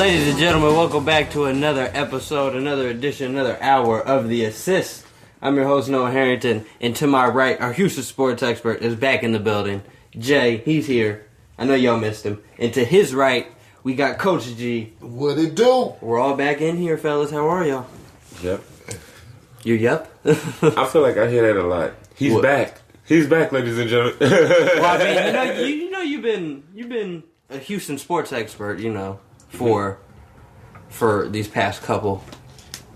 Ladies and gentlemen, welcome back to another episode, another edition, another hour of The Assist. I'm your host, Noah Harrington, and to my right, our Houston sports expert is back in the building. Jay, he's here. I know y'all missed him. And to his right, we got Coach G. What it do? We're all back in here, fellas. How are y'all? Yep. You yep? I feel like I hear that a lot. He's back. He's back, ladies and gentlemen. Well, I mean, you know, you've been a Houston sports expert, you know, for these past couple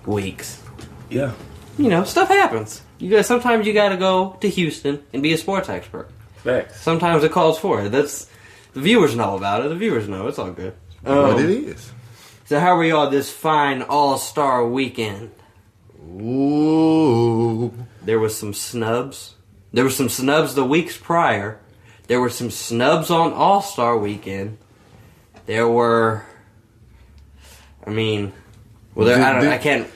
weeks. Yeah. You know, stuff happens. Sometimes you gotta go to Houston and be a sports expert. Facts. Sometimes it calls for it. The viewers know about it. The viewers know. It's all good. What it is. So how were y'all this fine All-Star weekend? Ooh. There was some snubs. There were some snubs the weeks prior. There were some snubs on All-Star weekend. There were... I mean... Well, I can't...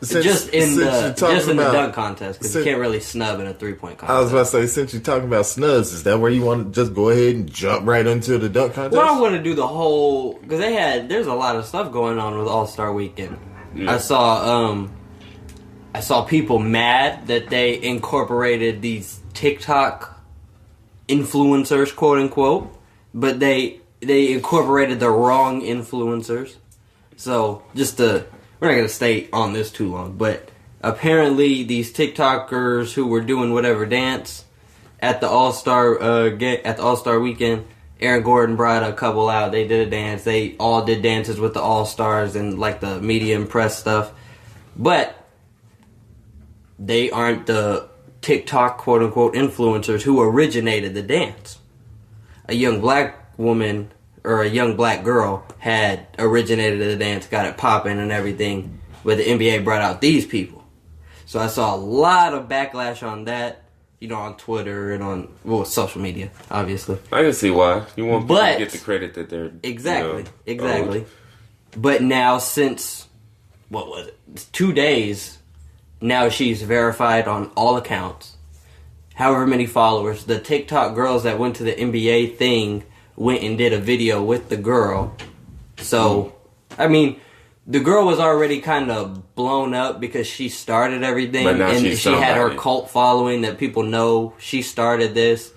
Just in the dunk contest, because you can't really snub in a three-point contest. I was about to say, since you're talking about snubs, is that where you want to just go ahead and jump right into the dunk contest? Well, I want to do the whole... Because there's a lot of stuff going on with All-Star weekend. Yeah. I saw people mad that they incorporated these TikTok influencers, quote unquote, but they incorporated the wrong influencers. So we're not gonna stay on this too long, but apparently these TikTokers who were doing whatever dance at the All-Star weekend, Aaron Gordon brought a couple out. They did a dance. They all did dances with the All-Stars and like the media and press stuff, but they aren't the TikTok quote-unquote influencers who originated the dance. A young black woman or a young black girl had originated the dance, got it popping and everything, but the NBA brought out these people. So I saw a lot of backlash on that, you know, on Twitter and on social media, obviously. I can see why. You want people to get the credit that they're... Exactly. But now since, 2 days... Now she's verified on all accounts. However many followers. The TikTok girls that went to the NBA thing went and did a video with the girl. So, I mean, the girl was already kind of blown up because she started everything. But now and she had her cult following that people know she started this.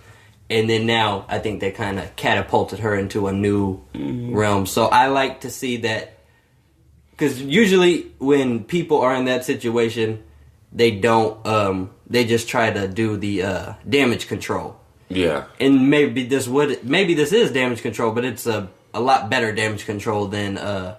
And then now I think they kind of catapulted her into a new realm. So I like to see that. Because usually when people are in that situation... They don't. They just try to do the damage control. Yeah. And maybe this is damage control, but it's a lot better damage control than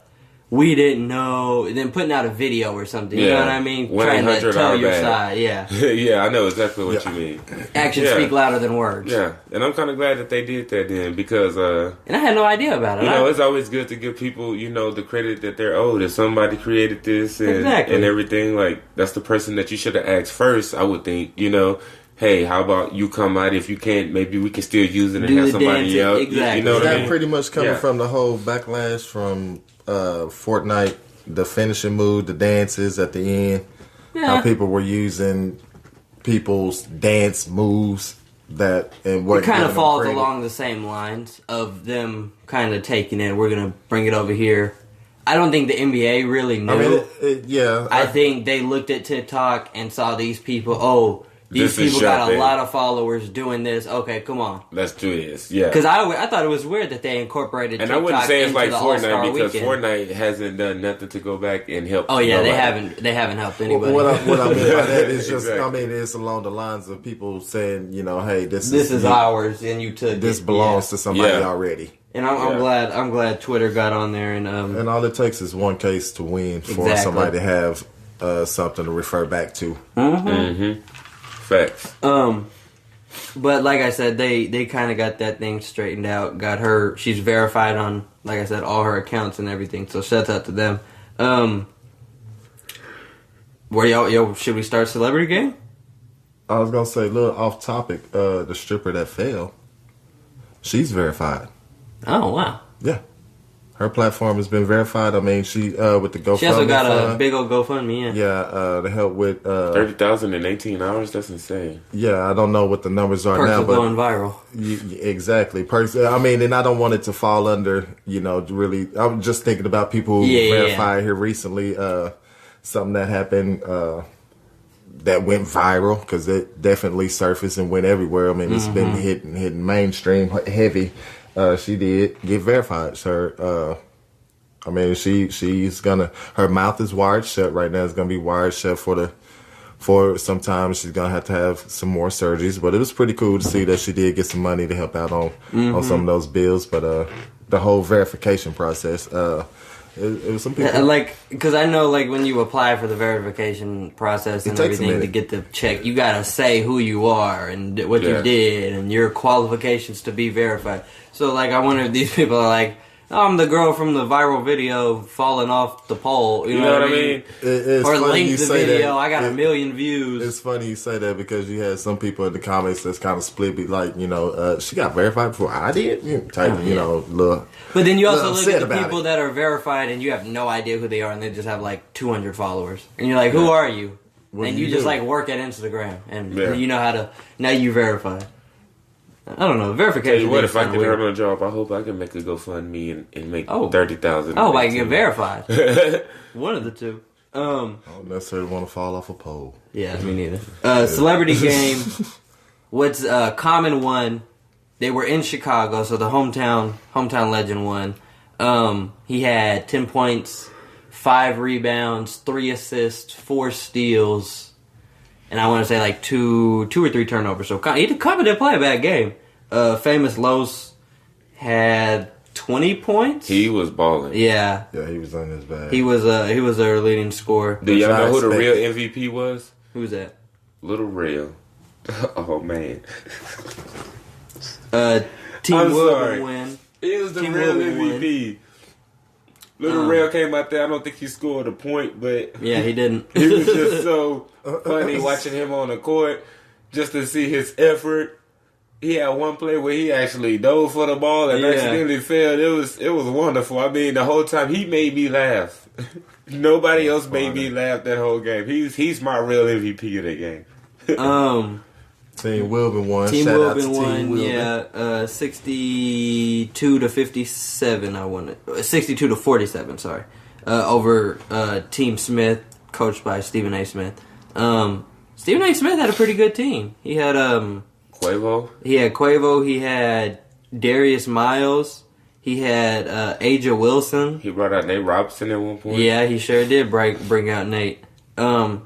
we didn't know. Then putting out a video or something. You know what I mean? Trying to tell your side. Yeah. Yeah, I know exactly what you mean. Actions speak louder than words. Yeah, and I'm kind of glad that they did that then because. And I had no idea about it. You know, it's always good to give people, you know, the credit that they're owed. If somebody created this and everything, like that's the person that you should have asked first. I would think, you know. Hey, how about you come out? If you can't, maybe we can still use it and have somebody else. Exactly. You know what I mean? That pretty much coming from the whole backlash from Fortnite, the finishing move, the dances at the end. Yeah. How people were using people's dance moves and what it kind of falls along the same lines of them kind of taking it. We're gonna bring it over here. I don't think the NBA really knew. I mean, I think they looked at TikTok and saw these people. These people got a lot of followers doing this. Okay, come on. Let's do this. Yeah. Because I thought it was weird that they incorporated TikTok. And I wouldn't say it's like Fortnite because weekend. Fortnite hasn't done nothing to go back and help. Oh yeah, they haven't helped anybody. What I mean by that is just, I mean, it's along the lines of people saying, you know, hey, this is ours, and you took this belongs to somebody already. And I'm glad Twitter got on there and all it takes is one case to win for somebody to have something to refer back to. Mm-hmm. Mm-hmm. Facts. But like I said, they kind of got that thing straightened out. Got her. She's verified on, like I said, all her accounts and everything. So shout out to them. Where y'all? Should we start Celebrity Game? I was gonna say, look, off topic. The stripper that fell, she's verified. Oh wow. Yeah. her platform has been verified. I mean, she with the GoFundMe. She also got a big old GoFundMe. Yeah, to help with 30,000 in 18 hours. That's insane. Yeah, I don't know what the numbers are Perks now, of but going viral. Exactly. Perks. I mean, and I don't want it to fall under. Really. I'm just thinking about people who verified here recently. Something that happened. That went viral because it definitely surfaced and went everywhere. I mean, it's been hitting mainstream heavy. She did get verified. So, I mean, she's gonna. Her mouth is wired shut right now. It's gonna be wired shut for some time. She's gonna have to have some more surgeries. But it was pretty cool to see that she did get some money to help out on some of those bills. But the whole verification process. It was some people because I know when you apply for the verification process and everything to get the check, you gotta say who you are and what you did and your qualifications to be verified. So I wonder if these people are like, oh, I'm the girl from the viral video falling off the pole. You know what I mean? Or link the video. I got 1 million views. It's funny you say that because you had some people in the comments that's kind of split. Be like, she got verified before I did. Look. But then you also look at the people that are verified and you have no idea who they are and they just have 200 followers. And you're like, who are you? And you just work at Instagram and you know how to. Now you verify. I don't know. Verification. What if I can earn a job? I hope I can make a GoFundMe and make 30,000. Oh, I can get verified. One of the two. I don't necessarily want to fall off a pole. Yeah, me neither. Celebrity game. What's Common won? They were in Chicago, so the hometown legend won. He had 10 points, 5 rebounds, 3 assists, 4 steals. And I want to say 2 or 3 turnovers. So Common didn't play a bad game. Famous Los had 20 points. He was balling. Yeah. Yeah, he was on his bag. He was their leading scorer. Do y'all know who the real MVP was? Who's that? Little Real. Oh man. Team Will win. He was the real MVP. Little Rail came out there. I don't think he scored a point, but yeah, he didn't. He was just so funny watching him on the court, just to see his effort. He had one play where he actually dove for the ball and accidentally fell. It was wonderful. I mean, the whole time he made me laugh. Nobody else made me laugh that whole game. He's my real MVP of that game. Team Wilburn won. Team Shout out to Wilburn Team won. Wilburn. Yeah, 62 to 57. I won it. 62 to 47. Sorry, over Team Smith, coached by Stephen A. Smith. Stephen A. Smith had a pretty good team. He had Quavo. He had Quavo. He had Darius Miles. He had Aja Wilson. He brought out Nate Robinson at one point. Yeah, he sure did bring out Nate. I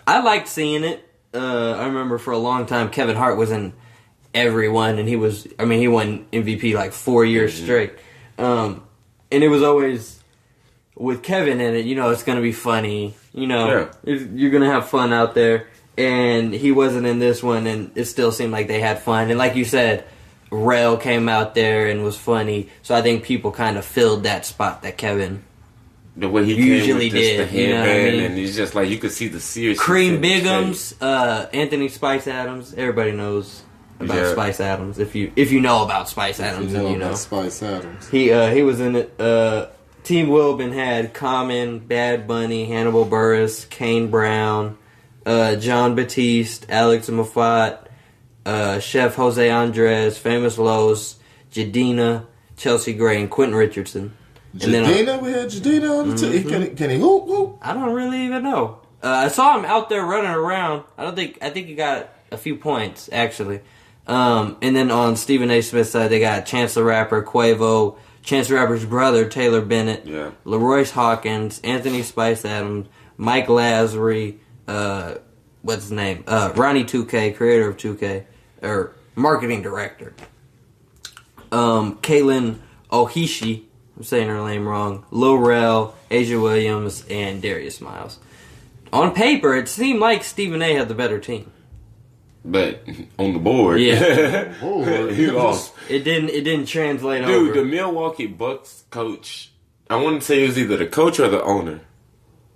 liked seeing it. I remember for a long time Kevin Hart was in everyone, and he won MVP 4 years straight. And it was always with Kevin in it. It's going to be funny. You're going to have fun out there. And he wasn't in this one, and it still seemed like they had fun. And like you said, Rel came out there and was funny. So I think people kind of filled that spot that Kevin. The way he usually came with just did, the headband, and he's just you could see the seriousness. Cream Bigums, Anthony Spice Adams. Everybody knows about Spice Adams. If you know about Spice Adams, then you know Spice Adams. He was in it. Team Wilburn had Common, Bad Bunny, Hannibal Buress, Kane Brown, John Batiste, Alex Moffat, Chef Jose Andres, Famous Los, Jadina, Chelsea Gray, and Quentin Richardson. Jadina, we had Jadina on the team. Can he hoop? I don't really even know. I saw him out there running around. I think he got a few points actually. And then on Stephen A. Smith's side, they got Chance the Rapper, Quavo, Chance the Rapper's brother Taylor Bennett, LaRoyce Hawkins, Anthony Spice Adams, Mike Lazary, what's his name? Ronnie 2K, creator of 2K, or marketing director. Kaylin Ohishi. I'm saying her name wrong. Lil Rel, Aja Williams, and Darius Miles. On paper, it seemed like Stephen A. had the better team, but on the board, he lost. It didn't translate over. Dude, the Milwaukee Bucks coach. I want to say it was either the coach or the owner.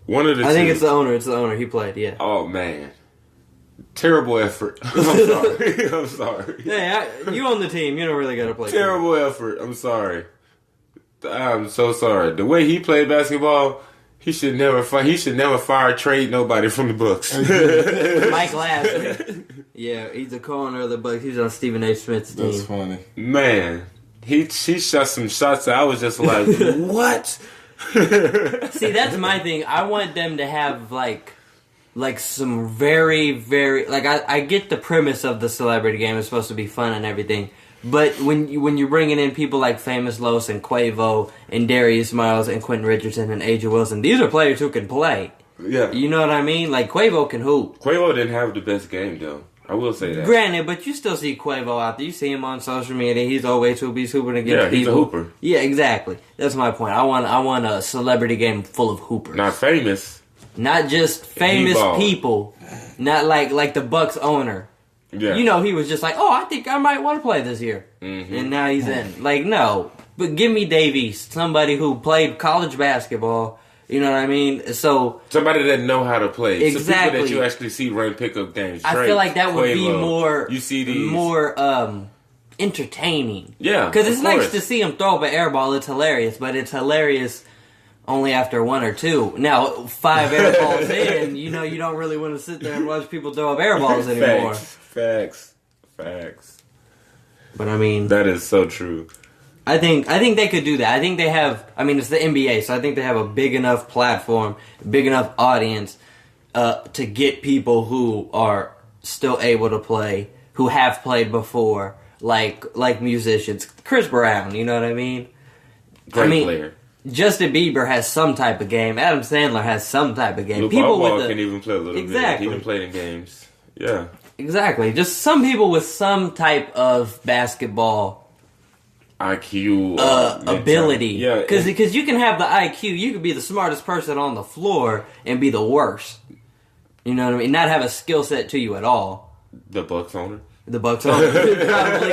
One of the two. I think it's the owner. It's the owner. He played. Yeah. Oh man, terrible effort. I'm sorry. I'm sorry. Hey, you own the team. You don't really got to play. Terrible effort. I'm sorry. I'm so sorry. The way he played basketball, he should never fire trade nobody from the Bucks. Mike Lashley. Yeah, he's the co-owner of the Bucks. He's on Stephen A. Smith's team. That's funny. Man, he shot some shots that I was just like, what? See, that's my thing. I want them to have like some very, very I get the premise of the celebrity game. It's supposed to be fun and everything. But when you're bringing in people like Famous Los and Quavo and Darius Miles and Quentin Richardson and Aja Wilson, these are players who can play. Yeah. You know what I mean? Like, Quavo can hoop. Quavo didn't have the best game, though. I will say that. Granted, but you still see Quavo out there. You see him on social media. He's always hooping against people. He's a hooper. Yeah, exactly. That's my point. I want a celebrity game full of hoopers. Not famous. Not just famous people. Not like the Bucks owner. Yeah. You know, he was just like, oh, I think I might want to play this year. Mm-hmm. And now he's in. Like, no. But give me Dave East, somebody who played college basketball. You know what I mean? So somebody that know how to play. Exactly. Some people that you actually see run pickup games. I feel like that would Quavo, be more. You see these more entertaining. Yeah, because it's nice to see him throw up an air ball. It's hilarious, but it's hilarious only after one or two. Now 5 air balls in, you know, you don't really want to sit there and watch people throw up air balls anymore. Facts. But I mean, that is so true. I think they could do that. I think they have. I mean, it's the NBA, so I think they have a big enough platform, big enough audience to get people who are still able to play, who have played before, like musicians. Chris Brown, you know what I mean? Great player. Justin Bieber has some type of game. Adam Sandler has some type of game. People can even play a little bit. He can play in games. Yeah. Exactly. Just some people with some type of basketball IQ ability. Yeah. Because you can have the IQ. You could be the smartest person on the floor and be the worst. You know what I mean? Not have a skill set to you at all. The Bucks owner? The Bucks owner. Probably.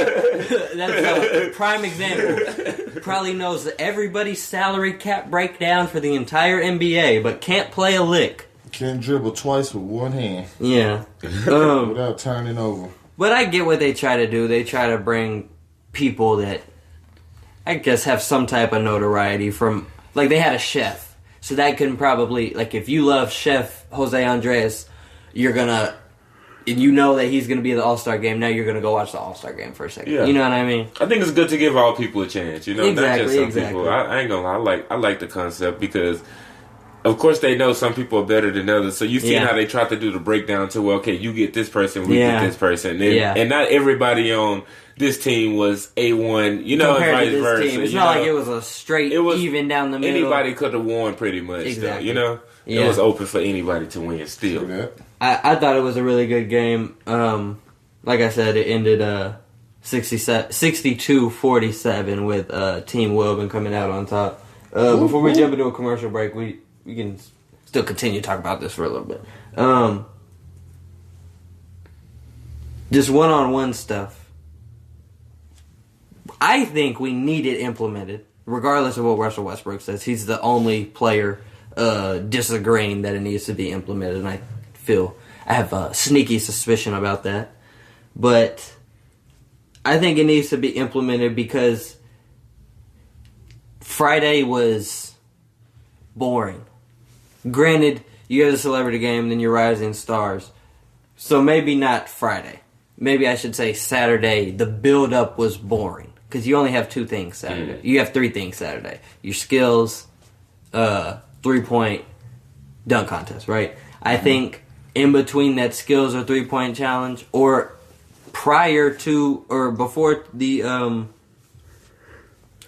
That's a prime example. Probably knows everybody's salary cap breakdown for the entire NBA, but can't play a lick. Can dribble twice with one hand. Yeah. Without turning over. But I get what they try to do. They try to bring people that I guess have some type of notoriety from, like they had a chef. So that can probably, like if you love Chef Jose Andres, you're gonna, you know that he's gonna be at the All-Star game. Now you're gonna go watch the All-Star game for a second. Yeah. You know what I mean? I think it's good to give all people a chance. You know, exactly, not just some people. I ain't gonna lie. I like the concept because, of course, they know some people are better than others. So you see how they try to do the breakdown to, well, okay, you get this person, we get this person. And not everybody on this team was A1, you know, compared and vice versa. Team. It's not like it was a straight, even down the middle. Anybody could have won pretty much. Exactly. Though, you know? Yeah. It was open for anybody to win still. I thought it was a really good game. Like I said, it ended 62-47 with Team Wilburn coming out on top. Before we jump into a commercial break, we can still continue to talk about this for a little bit. Just one-on-one stuff. I think we need it implemented, regardless of what Russell Westbrook says. He's the only player disagreeing that it needs to be implemented, and I have a sneaky suspicion about that. But I think it needs to be implemented because Friday was boring. Granted, you have the celebrity game, then your Rising Stars. So maybe not Friday. Maybe I should say Saturday. The build-up was boring. Because you only have 2 things Saturday. You have 3 things Saturday. Your skills, 3-point dunk contest, right? I think in between that skills or 3-point challenge, or prior to, or before the,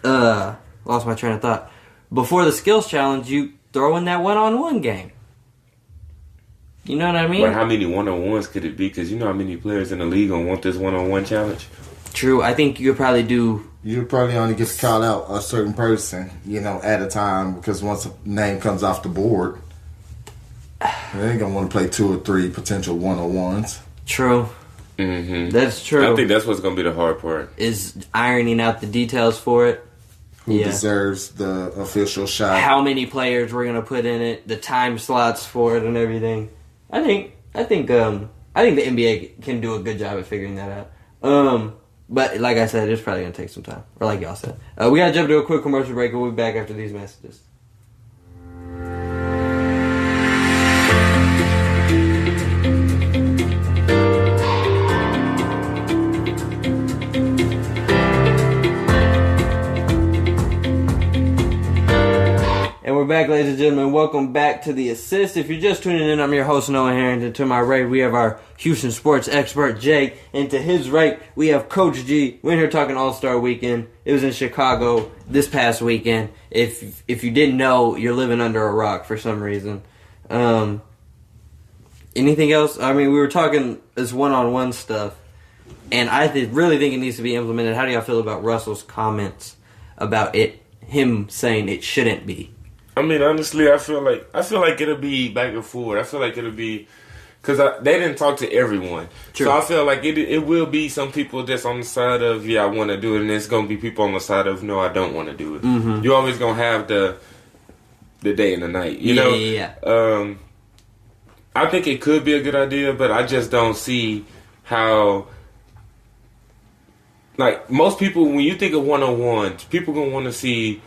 lost my train of thought. Before the skills challenge, you throw in that one-on-one game. You know what I mean? But how many one-on-ones could it be? Because you know how many players in the league gonna want this one-on-one challenge? True. I think you could probably do... You probably only get to call out a certain person, you know, at a time, because once a name comes off the board, they ain't gonna want to play 2 or 3 potential one-on-ones. True. Mm-hmm. That's true. I think that's what's gonna be the hard part. Is ironing out the details for it. Who deserves the official shot? How many players we're gonna put in it? The time slots for it and everything. I think the NBA can do a good job at figuring that out. But like I said, it's probably going to take some time. Or like y'all said. We got to jump to a quick commercial break. We'll be back after these messages. And we're back, ladies and gentlemen. Welcome back to The Assist. If you're just tuning in, I'm your host, Noah Harrington. To my right, we have our Houston sports expert, Jake. And to his right, we have Coach G. We're here talking All-Star Weekend. It was in Chicago this past weekend. If you didn't know, you're living under a rock for some reason. Anything else? I mean, we were talking this one-on-one stuff. And I really think it needs to be implemented. How do y'all feel about Russell's comments about him saying it shouldn't be? I mean, honestly, I feel like it'll be back and forth. I feel like it'll be because they didn't talk to everyone, True. So I feel like it will be some people that's on the side of I want to do it, and there's gonna be people on the side of no, I don't want to do it. Mm-hmm. You're always gonna have the day and the night, you know. Yeah. I think it could be a good idea, but I just don't see how. Like most people, when you think of one-on-ones, people gonna want to see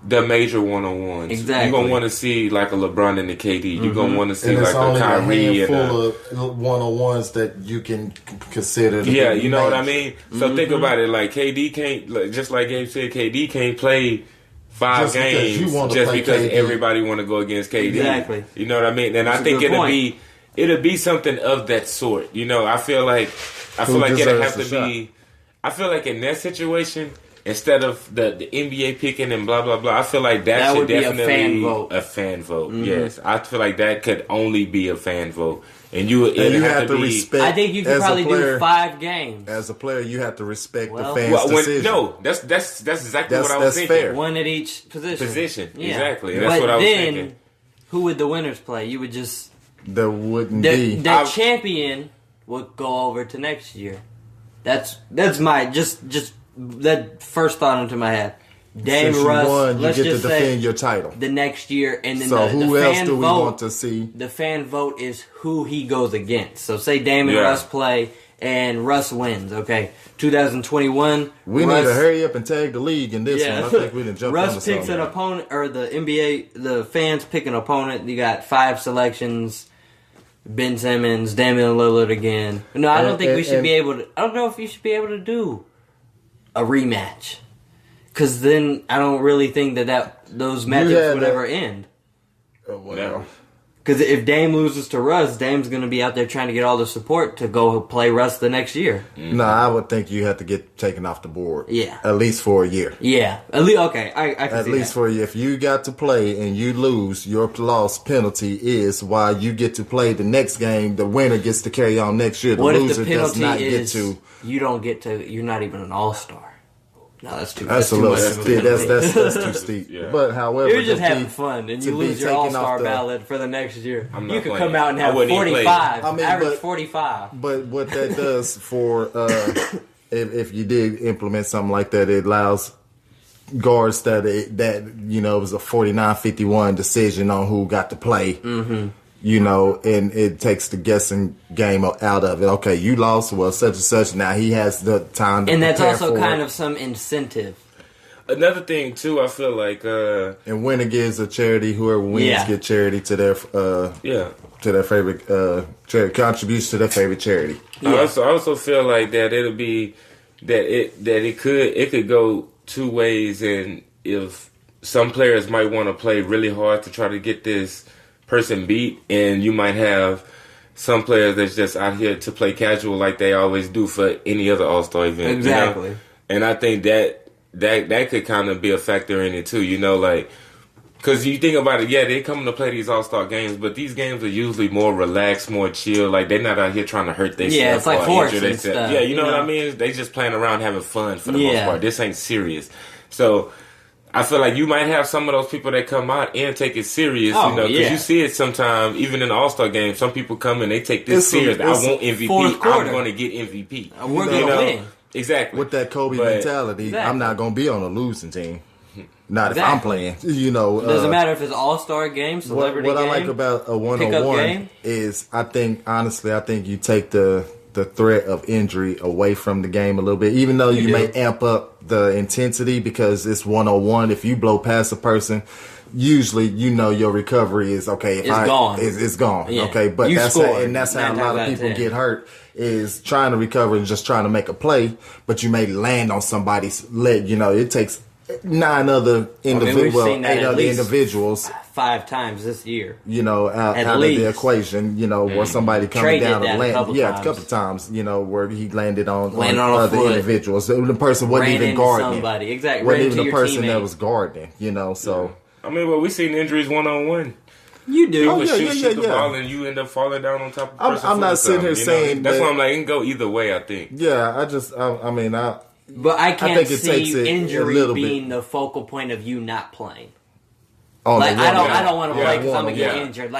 the major one-on-ones. Exactly. You're going to want to see like a LeBron and a KD. You're going to want to see like a Kyrie and a one-on-ones that you can consider. Yeah, you know what I mean? So think about it. Like KD can't, just like Gabe said, KD can't play 5 games just because KD. Everybody want to go against KD. Exactly. You know what I mean? And I think it'll be something of that sort. You know, I feel like it'll have to be. I feel like in that situation, instead of the NBA picking and blah, blah, blah, I feel like that should definitely be a fan vote. Mm-hmm. Yes. I feel like that could only be a fan vote. And you have to respect. I think you could probably do 5 games. As a player, you have to respect the fans' decision. No, that's exactly what I was thinking. Fair. One at each position. Yeah. Exactly. And that's what I was thinking. Who would the winners play? You would just... There wouldn't be. The champion would go over to next year. That's my... Just that first thought into my head. Dame Russ, won, let's you get just to defend your title the next year, and then so who else do we vote, want to see? The fan vote is who he goes against. So say Dame and Russ play, and Russ wins. Okay, 2021. We need to hurry up and tag the league in this one. I think we didn't jump. Russ picks an opponent, or the NBA, the fans pick an opponent. You got 5 selections. Ben Simmons, Damian Lillard again. No, I don't think we should be able to. I don't know if you should be able to do a rematch, because then I don't really think that those matchups would ever end. Well, because if Dame loses to Russ, Dame's going to be out there trying to get all the support to go play Russ the next year. No, I would think you have to get taken off the board. Yeah, at least for a year. Yeah, at least okay. I can at see least that. For a year. If you got to play and you lose, your loss penalty is while you get to play the next game. The winner gets to carry on next year. The loser does not get to. You don't get to. You're not even an all-star. No, that's too. That's a little steep. That's too steep. Yeah. But however, you're just having fun, and you lose your all-star ballot for the next year. You could come out and have 45. Average 45. But what that does for if you did implement something like that, it allows guards that it was a 49-51 decision on who got to play. Mm-hmm. You know, and it takes the guessing game out of it. Okay, you lost, well, such and such. Now he has the time to and that's also for kind it. of some incentive. Another thing, too, I feel like... and winner gives a charity. Whoever wins get charity to their... to their favorite... charity, contributes to their favorite charity. Yeah. I also feel like that it'll be... It could go 2 ways, and if some players might want to play really hard to try to get this person beat, and you might have some players that's just out here to play casual like they always do for any other All-Star event. Exactly. You know? And I think that could kind of be a factor in it too, you know, like, because you think about it, they come to play these All-Star games, but these games are usually more relaxed, more chill. Like, they're not out here trying to hurt themselves. Yeah, it's like force and stuff. Yeah, you know what I mean? They just playing around having fun for the most part. This ain't serious. So I feel like you might have some of those people that come out and take it serious, because you see it sometimes, even in the All-Star game, some people come and they take this serious. I want MVP. I'm going to get MVP. We're going to win. Exactly. With that Kobe mentality, I'm not going to be on a losing team. Not if I'm playing. You know, doesn't matter if it's All-Star game, celebrity game. What game, I like about a one-on-one is, I think you take the the threat of injury away from the game a little bit, even though you may amp up the intensity because it's 1-on-1. If you blow past a person, usually your recovery is okay. It's gone. It's gone. Yeah. Okay, but that's how a lot of people 10. get hurt, is trying to recover and just trying to make a play, but you may land on somebody's leg. It takes 9 other individuals 5 times this year. Out of the equation, where somebody coming down and land. A couple times, where he landed on other individuals. The person wasn't even guarding somebody. Exactly. Wasn't even the person that was guarding, so. I mean, we seen injuries 1-on-1. You do. You shoot the ball and you end up falling down on top of the person. I'm not sitting here saying that's why I'm like, it can go either way, I think. Yeah, But I can't see injury being the focal point of you not playing. I don't want to play because I'm gonna get injured.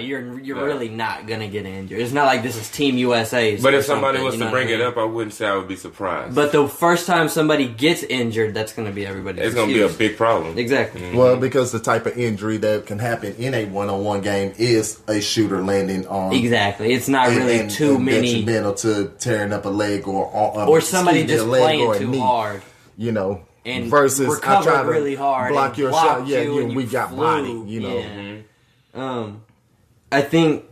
You're really not gonna get injured. It's not like this is Team USA. But if somebody was to bring it up, I wouldn't say I would be surprised. But the first time somebody gets injured, that's gonna be everybody's. It's gonna be a big problem. Exactly. Mm-hmm. Well, because the type of injury that can happen in a 1-on-1 game is a shooter landing on. Exactly. It's not really too many detrimental to tearing up a leg or somebody just playing too hard. And versus I try to really hard block your shot. Yeah, we got flew. body. Yeah. I think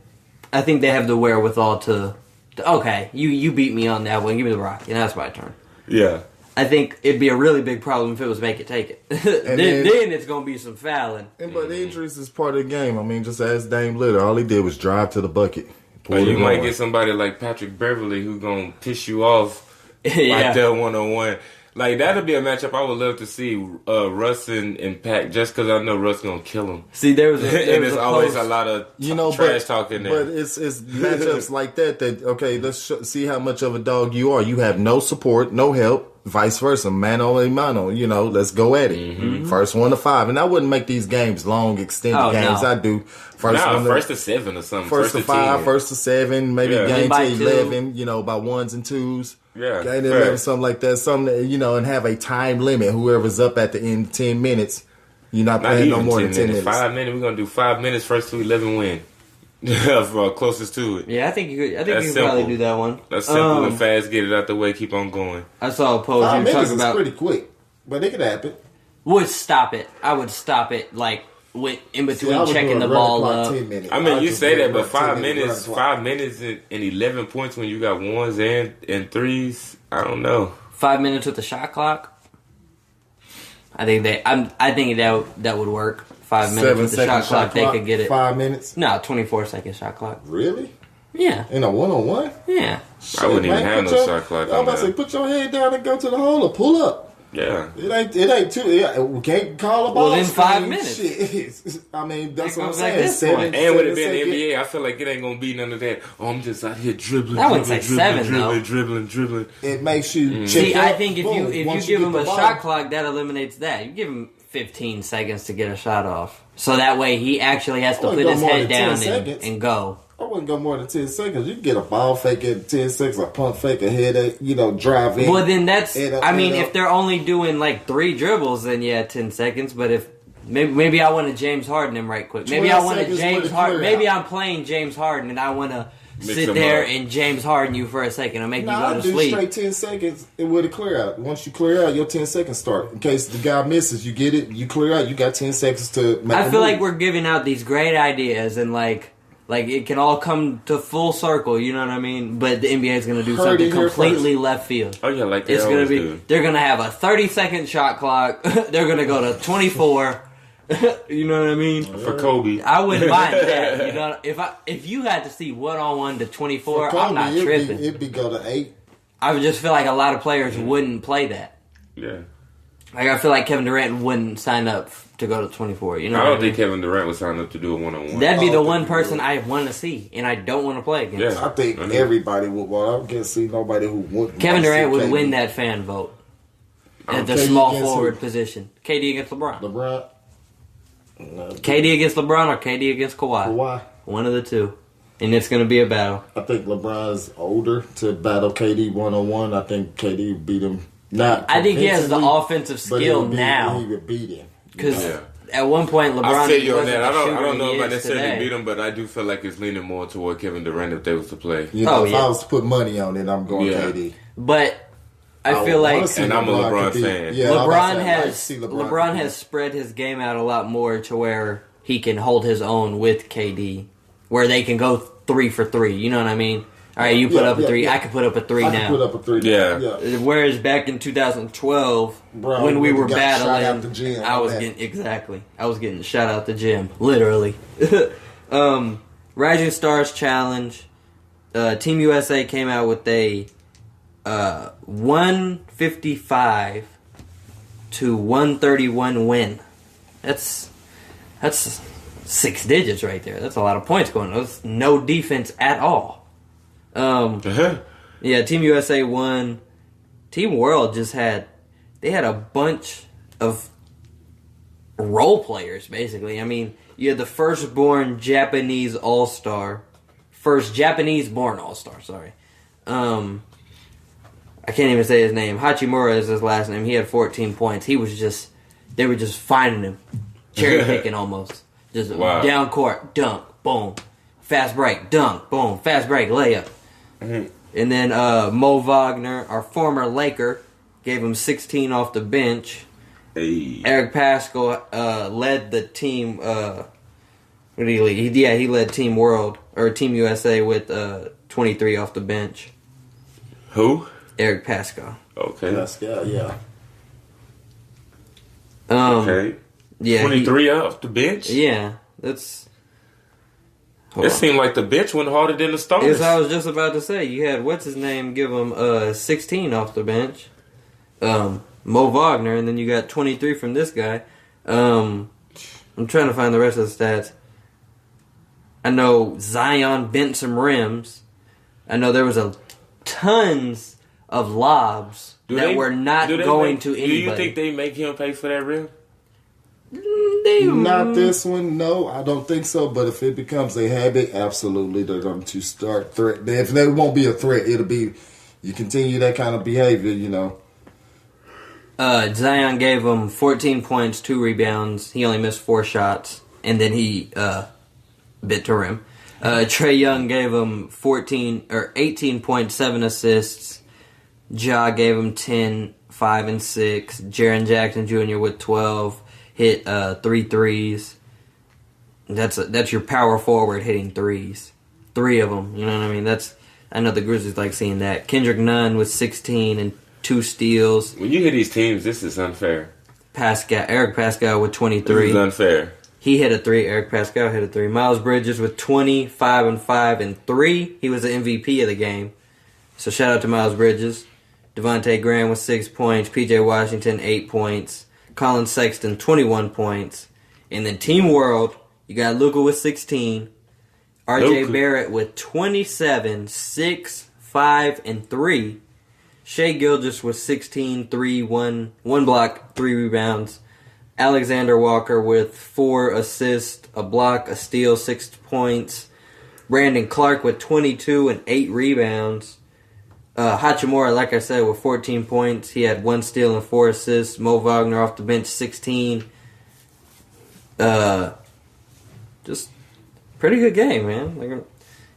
they have the wherewithal to. Okay, you beat me on that one. Give me the rock. That's my turn. Yeah. I think it'd be a really big problem if it was make it take it. then it's gonna be some fouling. But injuries is part of the game. I mean, just ask Dame Lillard. All he did was drive to the bucket. You might get somebody like Patrick Beverly who gonna piss you off like that 1-on-1. Like, that'll be a matchup I would love to see, Russ and Pac, just because I know Russ gonna kill him. See, there's always a lot of trash talk in there. But it's matchups like that, okay, let's see how much of a dog you are. You have no support, no help, vice versa, mano a mano, let's go at it. Mm-hmm. First 1 to 5. And I wouldn't make these games long, extended games. No. I do. First to 7 or something. First to 5, 10. First to 7, maybe game to 11, by 1s and 2s. Yeah, game to 11, something like that. Something and have a time limit. Whoever's up at the end, 10 minutes. You're not playing no more than 10 minutes. 5 minutes. We're gonna do 5 minutes. First to 11 win. For closest to it. Yeah, I think you could probably do that one. That's simple and fast. Get it out the way. Keep on going. I saw a post. 5 minutes is pretty quick, but it could happen. Would stop it. I would stop it in between checking the ball up. I mean, you say that, but 5 minutes and 11 points when you got 1s and 3s. I don't know. 5 minutes with the shot clock. I think that would work. 5 minutes with the shot clock, they could get it. 5 minutes? No, 24-second shot clock. Really? Yeah. In a 1-on-1? Yeah. I wouldn't even have no shot clock. I'm about to say, put your head down and go to the hole or pull up. Yeah. It ain't too. We can't call a ball. Well, in 5 minutes. Shit. I mean, that's what I'm saying. And with it being the NBA, I feel like it ain't gonna be none of that. I'm just out here dribbling. I wouldn't say 7 dribbling. It makes you. See, I think if you give him a shot clock, that eliminates that. You give him 15 seconds to get a shot off, so that way he actually has to put his head down and go. I wouldn't go more than 10 seconds. You can get a ball fake in 10 seconds, a pump fake, a head, drive in. Well, then that's. If they're only doing 3 dribbles, then 10 seconds. But if maybe I want to James Harden him right quick. Maybe I want to James Harden. Maybe I'm playing James Harden and I want to sit there and James Harden you for a second and make you go to sleep. Straight 10 seconds, it would clear out. Once you clear out, your 10 seconds start. In case the guy misses, you get it, you clear out, you got 10 seconds to make I feel like we're giving out these great ideas and like it can all come to full circle, you know what I mean? But the NBA is going to do something completely left field. Oh yeah, like it's going to be. They're going to have a 30-second shot clock. They're going to go to 24. You know what I mean? For Kobe, I wouldn't mind that. You know, if you had to see 1-on-1 to 24, Kobe, I'm not tripping. It'd be go to 8. I would just feel like a lot of players wouldn't play that. Yeah. Like I feel like Kevin Durant wouldn't sign up to go to 24. You know, I don't think Kevin Durant would sign up to do a 1-on-1. That'd be the one person I want to see, and I don't want to play against. Yeah, I think everybody would. Well, I can't see nobody who wouldn't. Kevin Durant would win that fan vote at the small forward position. KD against LeBron. No. KD against LeBron or KD against Kawhi. One of the two. And it's going to be a battle. I think LeBron's older to battle KD 1-on-1. I think KD beat him. I think he has the offensive skill now. He would beat him. Because at one point, LeBron. I feel you on wasn't that. the I don't know shooter if I he is necessarily today. beat him, but I do feel like it's leaning more toward Kevin Durant if they was to play. You know, if yeah. I was to put money on it, I'm going Yeah. KD. But I feel wanna like see And I'm a LeBron compete. fan. Yeah, I'm about LeBron to say, I'd like to has see LeBron compete. has spread his game out a lot more to where he can hold his own with KD, where they can go 3 for 3. You know what I mean? All right, you put up a 3. I can put up a 3 I now. can put up a 3. Yeah. Whereas back in 2012, Bro, when we were got shot battling, out the gym, I was man. getting shot out the gym, literally. Rising Stars Challenge. Team USA came out with a 155 to 131 win. That's 6 digits right there. That's a lot of points going on. That's no defense at all. Yeah, Team USA won. Team World they had a bunch of role players, basically. I mean, you had the firstborn Japanese All-Star. First Japanese-born All-Star, sorry. I can't even say his name. Hachimura is his last name. He had 14 points. They were just finding him. Cherry picking almost. Just down court, dunk, boom. Fast break, dunk, boom. Fast break, layup. Mm-hmm. And then Mo Wagner, our former Laker, gave him 16 off the bench. Hey. Eric Paschal led the team. What did he lead? He led Team World or Team USA with 23 off the bench. Who? Eric Paschal. Okay. Pascal, yeah. Okay. Yeah. 23 off the bench? Yeah. That's. It seemed like the bench went harder than the stars. As I was just about to say, you had what's his name give him 16 off the bench, Mo Wagner, and then you got 23 from this guy. I'm trying to find the rest of the stats. I know Zion bent some rims. I know there was tons of lobs were not going to anybody. Do you think they make him pay for that rim? Not this one, no, I don't think so. But if it becomes a habit, absolutely, they're going to start threat. If they won't be a threat, it'll be you continue that kind of behavior, you know. Zion gave him 14 points, 2 rebounds. He only missed 4 shots, and then he bit to rim. Trae Young gave him 18 points, 7 assists. Ja gave him 10, 5 and 6. Jaren Jackson Jr. with 12. Hit 3 threes. That's your power forward hitting threes. 3 of them. You know what I mean? I know the Grizzlies like seeing that. Kendrick Nunn with 16 and 2 steals. When you hit these teams, this is unfair. Eric Paschal with 23. This is unfair. He hit a 3. Eric Paschal hit a 3. Miles Bridges with 20, 5 and 5 and 3. He was the MVP of the game. So shout out to Miles Bridges. Devontae Graham with 6 points. PJ Washington 8 points. Colin Sexton, 21 points. And then Team World, you got Luka with 16. RJ Barrett with 27, 6, 5, and 3. Shai Gilgeous with 16, 3, 1 block, 3 rebounds. Alexander Walker with 4 assists, a block, a steal, 6 points. Brandon Clark with 22 and 8 rebounds. Hachimura, like I said, with 14 points. He had 1 steal and 4 assists. Mo Wagner off the bench, 16. Just pretty good game, man.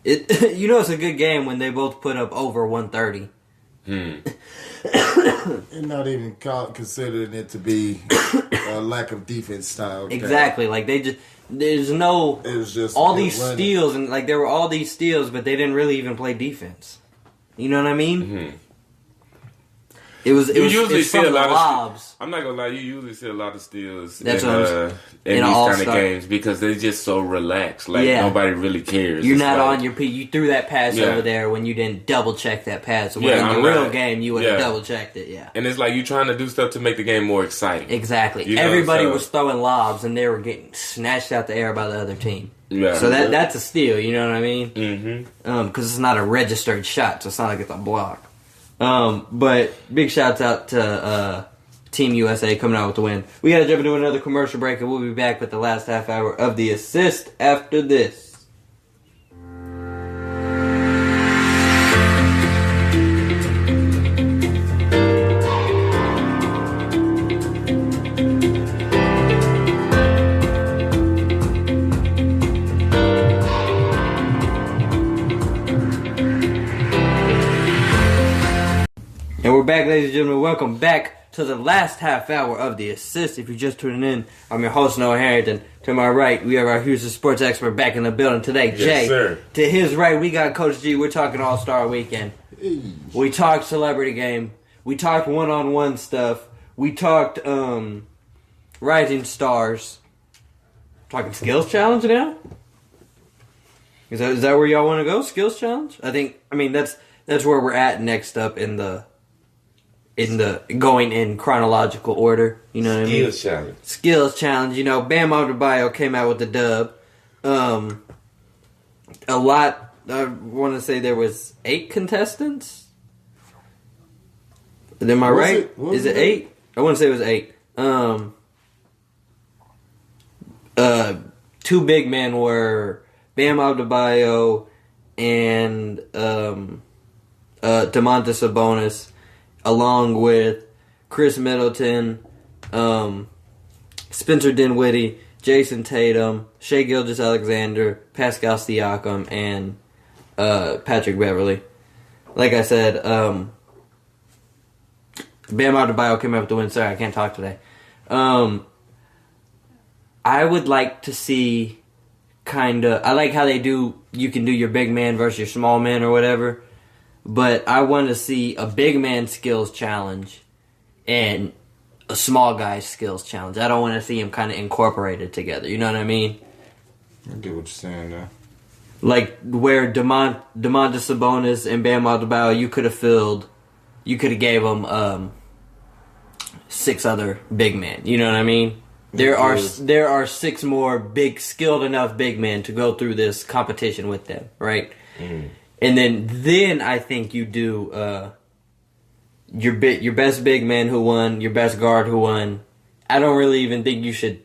It's a good game when they both put up over 130. And not even considering it to be a lack of defense style. Exactly. Like there's no. It was just all these running. steals and like there were all these steals, but they didn't really even play defense. You know what I mean? Mm-hmm. It was usually see a lot lobs. I'm not gonna lie, you usually see a lot of steals That's in these kind of games because they're just so relaxed. Like nobody really cares. You're not on your feet. You threw that pass over there when you didn't double check that pass. So in the real game, you would have double checked it. Yeah, and it's like you trying to do stuff to make the game more exciting. Exactly. You know, everybody was throwing lobs and they were getting snatched out the air by the other team. Yeah. So that's a steal. You know what I mean? Mm-hmm. Because it's not a registered shot, so it's not like it's a block. But big shouts out to Team USA coming out with the win. We got to jump into another commercial break, and we'll be back with the last half hour of The Assist after this. back, ladies and gentlemen. Welcome back to the last half hour of The Assist. If you're just tuning in, I'm your host, Noah Harrington. To my right, we have our Houston sports expert back in the building today, Jay. Yes, sir. To his right, we got Coach G. We're talking All-Star Weekend. We talked Celebrity Game. We talked one-on-one stuff. We talked Rising Stars. Talking Skills Challenge now? Is that where y'all want to go? Skills Challenge? I mean that's where we're at next up in the going in chronological order. You know what I mean? Skills Challenge. Skills Challenge. You know, Bam Adebayo came out with the dub. A lot. I want to say there was 8 contestants. Am I right? Is it 8? I want to say it was 8. 2 big men were Bam Adebayo and Domantas Sabonis, along with Chris Middleton, Spencer Dinwiddie, Jason Tatum, Shai Gilgeous-Alexander, Pascal Siakam, and Patrick Beverley. Like I said, Bam Adebayo came up with the win. Sorry, I can't talk today. I would like to see I like how they do, you can do your big man versus your small man or whatever, but I want to see a big man skills challenge and a small guy skills challenge. I don't want to see them kind of incorporated together, you know what I mean? I get what you're saying now. Like where Domantas Sabonis and Bam Adebayo, you could have gave them 6 other big men, you know what I mean? There are 6 more skilled enough big men to go through this competition with them, right? Mm. And then I think you do your best big man who won, your best guard who won. I don't really even think you should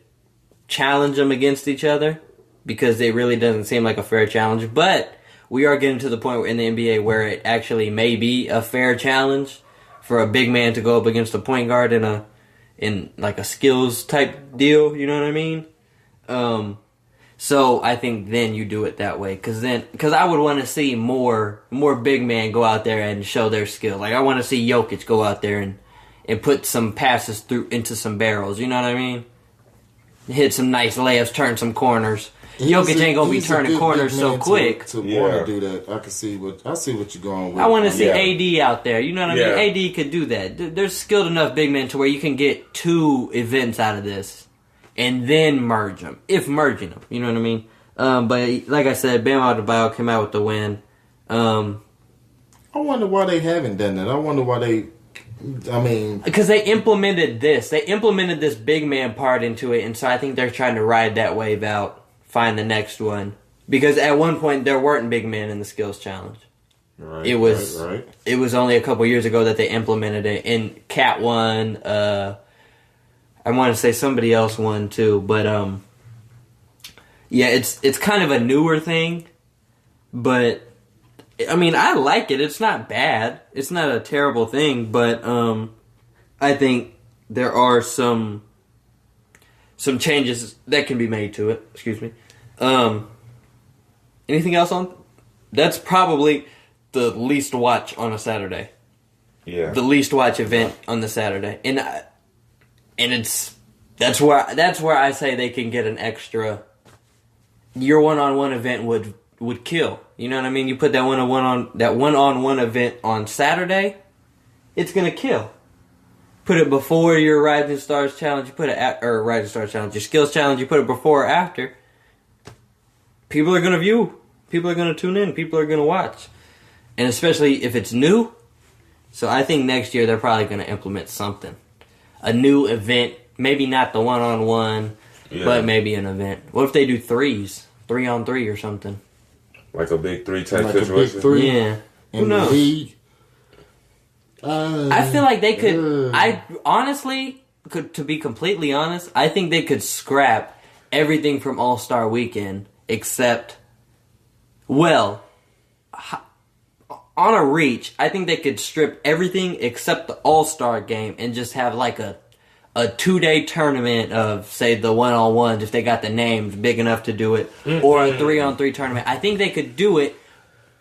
challenge them against each other because it really doesn't seem like a fair challenge. But we are getting to the point in the NBA where it actually may be a fair challenge for a big man to go up against a point guard in like a skills type deal, you know what I mean? So I think then you do it that way, because I would want to see more big men go out there and show their skill. Like I want to see Jokic go out there and put some passes through into some barrels, you know what I mean? Hit some nice layups, turn some corners. Jokic ain't gonna be turning corners so quick. To want to do that, I see what you're going with. I want to see AD out there. You know what I mean? AD could do that. There's skilled enough big men to where you can get 2 events out of this, and then merge them. If merging them, you know what I mean? But like I said, Bam Adebayo came out with the win. I wonder why they haven't done that. I wonder why they. Because they implemented this. They implemented this big man part into it, and so I think they're trying to ride that wave out. Find the next one, because at one point there weren't big men in the skills challenge. Right. It was only a couple years ago that they implemented it. And Cat won. I want to say somebody else won too, but it's kind of a newer thing. But I mean, I like it. It's not bad. It's not a terrible thing. But I think there are some changes that can be made to it. Excuse me. Anything else on? That's probably the least watch on a Saturday. Yeah. The least watch event on the Saturday, and that's where I say they can get an extra. Your one-on-one event would kill. You know what I mean? You put that one-on-one event on Saturday, it's gonna kill. Put it before your Rising Stars Challenge. You put it Rising Stars Challenge, your Skills Challenge. You put it before or after. People are going to view. People are going to tune in. People are going to watch. And especially if it's new. So I think next year they're probably going to implement something. A new event. Maybe not the one-on-one, but maybe an event. What if they do 3s? 3-on-3 or something. Like a big 3 type situation? A big 3? Yeah. Who knows? I feel like they could. I honestly to be completely honest, I think they could scrap everything from All-Star Weekend except, on a reach, I think they could strip everything except the All-Star game and just have like a 2-day tournament of, say, the one-on-ones if they got the names big enough to do it, or a 3-on-3 tournament. I think they could do it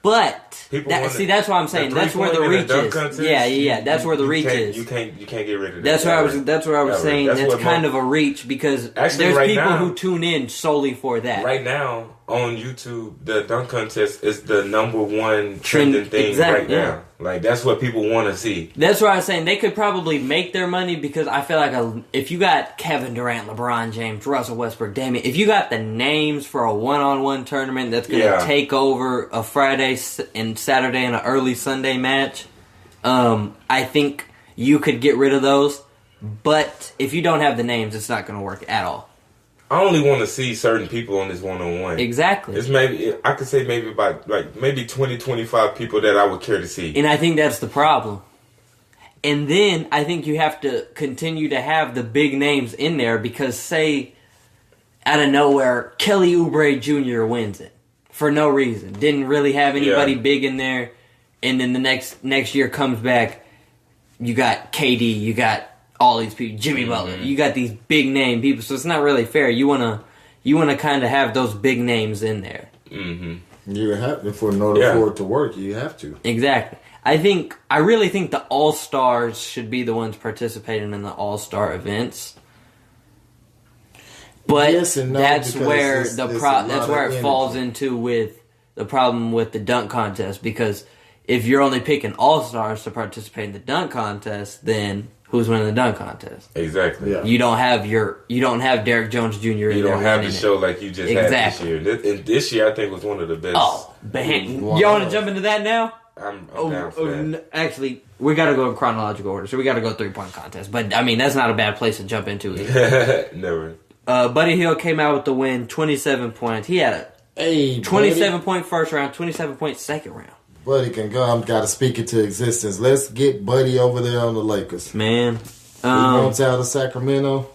But that's what I'm saying. That's where the reach is. Contest, yeah. That's where the reach is. You can't get rid of that. That's where I was saying. That's kind of a reach because there's people who tune in solely for that. Right now on YouTube, the dunk contest is the number one trending thing right now. Like that's what people want to see. That's what I was saying. They could probably make their money because I feel like if you got Kevin Durant, LeBron James, Russell Westbrook, Damian, if you got the names for a one-on-one tournament that's going to take over a Friday and Saturday and an early Sunday match, I think you could get rid of those. But if you don't have the names, it's not going to work at all. I only want to see certain people on this one-on-one. Exactly. It's I could say maybe about maybe 20, 25 people that I would care to see. And I think that's the problem. And then I think you have to continue to have the big names in there because say out of nowhere Kelly Oubre Jr. wins it for no reason. Didn't really have anybody big in there. And then the next year comes back, you got KD, you got all these people, Jimmy Butler. You got these big name people, so it's not really fair. You wanna kind of have those big names in there. Mm-hmm. You have to, for it to work. You have to. Exactly. I really think the All-Stars should be the ones participating in the All-Star events. But yes and no, that's where that's where it falls into with the problem with the dunk contest because if you're only picking All-Stars to participate in the dunk contest, then who's winning the dunk contest? Exactly. Yeah. You don't have Derrick Jones Jr. You don't have the show like you just had this year. This year, I think was one of the best. Oh, man! Y'all want to jump into that now? I'm down for that. Actually, we got to go in chronological order, so we got to go 3-point contest. But I mean, that's not a bad place to jump into it. Never. Buddy Hield came out with the win, 27 points. He had a 27-point first round, 27-point second round. Buddy can go. Got to speak it to existence. Let's get Buddy over there on the Lakers. Man. He wants out of Sacramento.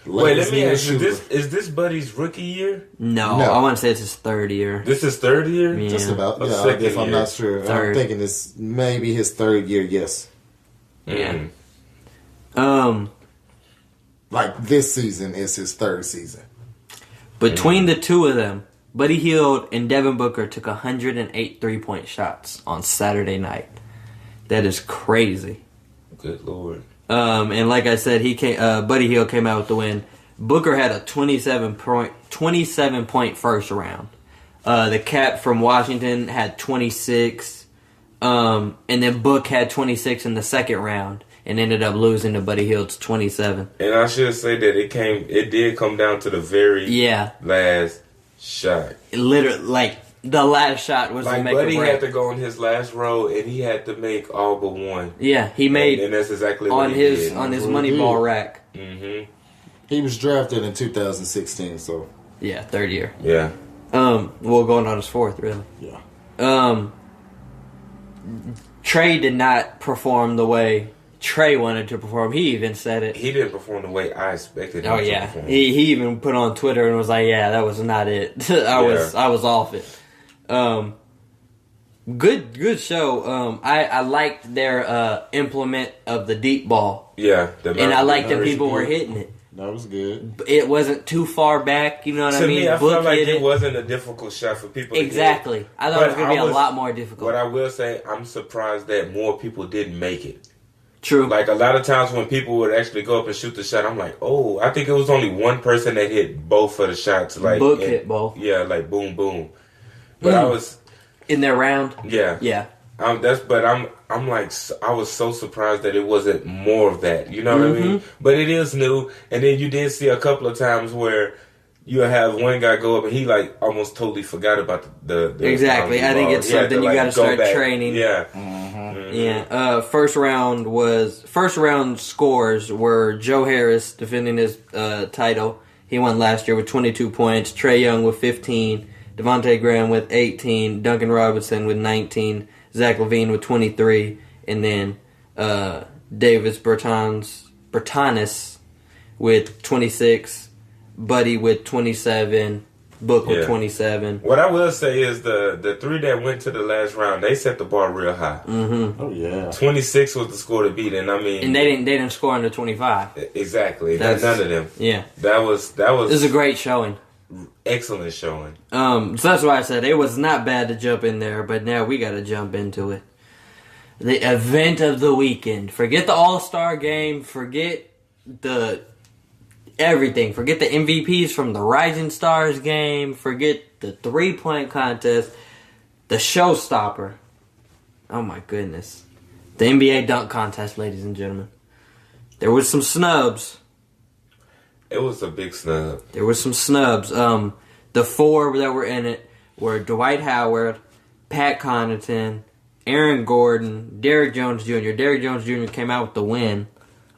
Wait, let me ask you, is this Buddy's rookie year? No. I want to say it's his third year. This is third year? Yeah. Just about. Yeah, I guess I'm not sure. Third. I'm thinking it's maybe his third year, yes. Yeah. Like this season is his third season. Between the two of them, Buddy Hield and Devin Booker took 108 3-point shots on Saturday night. That is crazy. Good Lord. And like I said, Buddy Hield came out with the win. Booker had a 27-point first round. The Cat from Washington had 26. And then Book had 26 in the second round and ended up losing to Buddy Hield's 27. And I should say that it did come down to the very last shot. Literally, the last shot was to make Buddy a break. had to go on his last roll, and he had to make all but one. Yeah, he made, and that's exactly what he did. On his Moneyball rack. Mm-hmm. He was drafted in 2016, so yeah, third year. Yeah. Going on his fourth, really. Yeah. Trey did not perform the way Trey wanted to perform. He even said it. He didn't perform the way I expected him to perform. He even put on Twitter and was like, "Yeah, that was not it. I was off it." Good show. I liked their implement of the deep ball. Yeah, and I liked that people were hitting it. That was good. It wasn't too far back. You know what I mean? To me, I felt like it wasn't a difficult shot for people. Exactly. I thought it was going to be a lot more difficult. But I will say, I'm surprised that more people didn't make it. True. Like a lot of times when people would actually go up and shoot the shot, I'm like, oh, I think it was only one person that hit both of the shots. Like Book hit both. Yeah, like boom, boom. But I was in their round. Yeah, yeah. I'm like, I was so surprised that it wasn't more of that. You know what I mean? But it is new. And then you did see a couple of times where you'll have one guy go up and he like almost totally forgot about the exactly. I think it's something you got to start training. Yeah. Yeah. First round scores were Joe Harris defending his title. He won last year with 22 points. Trae Young with 15. Devontae Graham with 18. Duncan Robinson with 19. Zach LaVine with 23, and then Davis Bertans with 26, Buddy with 27, Book with 27. What I will say is the three that went to the last round, they set the bar real high. Mm-hmm. Oh yeah, 26 was the score to beat, and I mean, and they didn't score under 25. Exactly, none of them. Yeah, that was. This is a great showing. excellent showing. So that's why I said it was not bad to jump in there, but now we got to jump into it. The event of the weekend. Forget the All-Star game. Forget the everything. Forget the MVPs from the Rising Stars game. Forget the 3-point contest. The showstopper. Oh my goodness. The NBA dunk contest, ladies and gentlemen. There was some snubs. It was a big snub. There was some snubs. The 4 that were in it were Dwight Howard, Pat Connaughton, Aaron Gordon, Derrick Jones Jr. Derrick Jones Jr. came out with the win.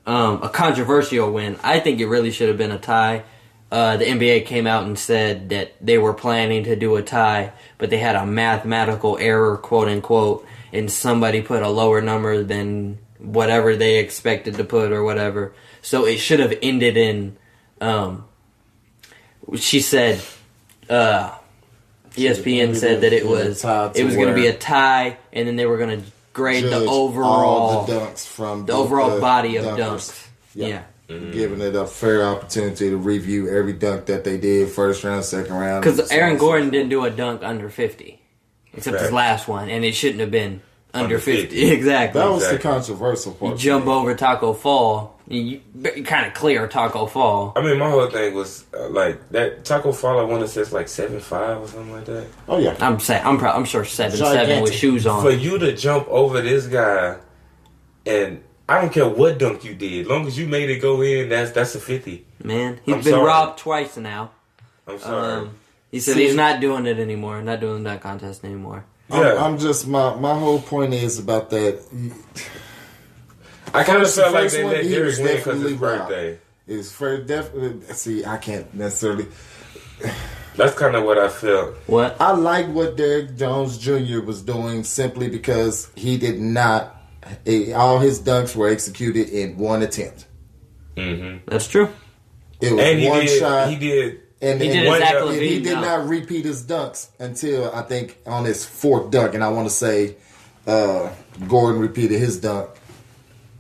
A controversial win. I think it really should have been a tie. The NBA came out and said that they were planning to do a tie, but they had a mathematical error, quote unquote, and somebody put a lower number than whatever they expected to put or whatever. So it should have ended in, she said, ESPN said that it was going to be a tie, and then they were going to grade the overall the dunks from the overall body of dunks. Yeah. Mm-hmm. Giving it a fair opportunity to review every dunk that they did, first round, second round. Because Aaron Gordon didn't do a dunk under 50, except his last one, and it shouldn't have been under 50. Exactly. That was the controversial part. You jump over Taco Fall. You kind of clear Taco Fall. I mean, my whole thing was like that Taco Fall. I want to say it's like 7'5" or something like that. Oh yeah, I'm sure 7'7" with shoes on. For you to jump over this guy, and I don't care what dunk you did, long as you made it go in, that's a 50. Man, he's been robbed twice now. I'm sorry. He said he's not doing it anymore. Not doing that contest anymore. Yeah, I'm just my whole point is about that. I kind of felt like they let Derrick win because of his birthday. It's for definitely. See, I can't necessarily. That's kind of what I felt. What I like what Derrick Jones Jr. was doing simply because he did not. All his dunks were executed in one attempt. Mm-hmm. That's true. It was one shot. He did. And he did not repeat his dunks until I think on his 4th dunk, and I want to say Gordon repeated his dunk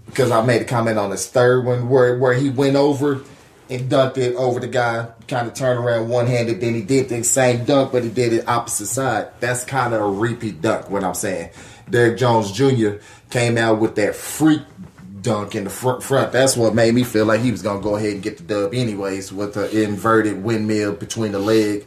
because I made a comment on his 3rd one where he went over and dunked it over the guy, kind of turned around one-handed. Then he did the same dunk, but he did it opposite side. That's kind of a repeat dunk. What I'm saying, Derrick Jones Jr. came out with that freak dunk in the front. That's what made me feel like he was gonna go ahead and get the dub anyways, with the inverted windmill between the leg.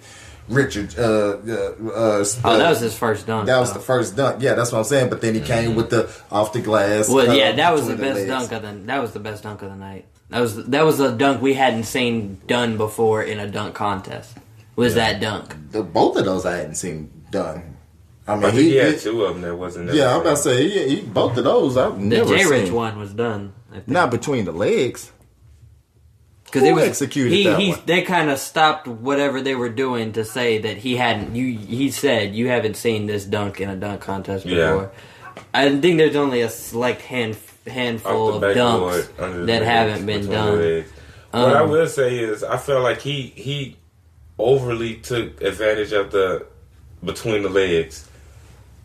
Richard that was his first dunk. That was the first dunk. Yeah, that's what I'm saying. But then he came with the off the glass. Well, yeah, that was the best dunk of the night. That was a dunk we hadn't seen done before in a dunk contest. That dunk? Both of those I hadn't seen done. I mean, he had 2 of them that wasn't. Yeah, I'm about to say he both of those I've never seen. The J-Rich one was done. Not between the legs. Because it was executed that one? They kind of stopped whatever they were doing to say that he hadn't. He said you haven't seen this dunk in a dunk contest before. Yeah. I think there's only a select handful of dunks that haven't been done. What I will say is I felt like he overly took advantage of the between the legs.